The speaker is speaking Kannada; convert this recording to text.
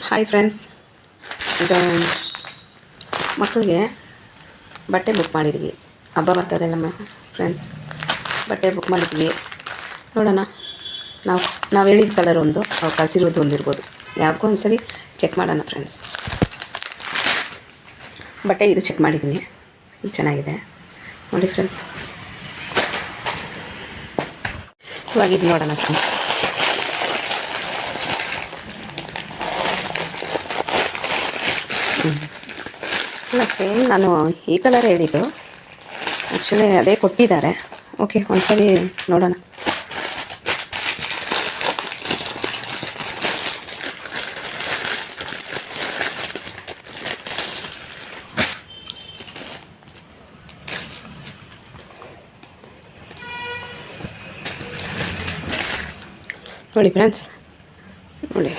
ಹಾಯ್ ಫ್ರೆಂಡ್ಸ್, ಈಗ ಮಕ್ಕಳಿಗೆ ಬಟ್ಟೆ ಬುಕ್ ಮಾಡಿದ್ವಿ. ಹಬ್ಬ ಬರ್ತದೆ ನಮ್ಮ ಫ್ರೆಂಡ್ಸ್. ಬಟ್ಟೆ ಬುಕ್ ಮಾಡಿದ್ವಿ. ನೋಡೋಣ, ನಾವು ಹೇಳಿದ ಕಲರ್ ಒಂದು, ಅವ್ರು ಕಳಿಸಿರೋದು ಒಂದಿರ್ಬೋದು. ಯಾಕೋ ಒಂದ್ಸರಿ ಚೆಕ್ ಮಾಡೋಣ ಫ್ರೆಂಡ್ಸ್. ಬಟ್ಟೆ ಇದು ಚೆಕ್ ಮಾಡಿದ್ದೀನಿ, ಇದು ಚೆನ್ನಾಗಿದೆ ನೋಡಿ ಫ್ರೆಂಡ್ಸ್. ಇವಾಗ ಇದು ನೋಡೋಣ ಫ್ರೆಂಡ್ಸ್. ಇಲ್ಲ, ಸೇಮ್ ನಾನು ಈ ಕಲರ್ ಹೇಳಿದ್ದು, ಆ್ಯಕ್ಚುಲಿ ಅದೇ ಕೊಟ್ಟಿದ್ದಾರೆ. ಓಕೆ, ಒಂದ್ಸರಿ ನೋಡೋಣ. ನೋಡಿ ಫ್ರೆಂಡ್ಸ್, ನೋಡಿ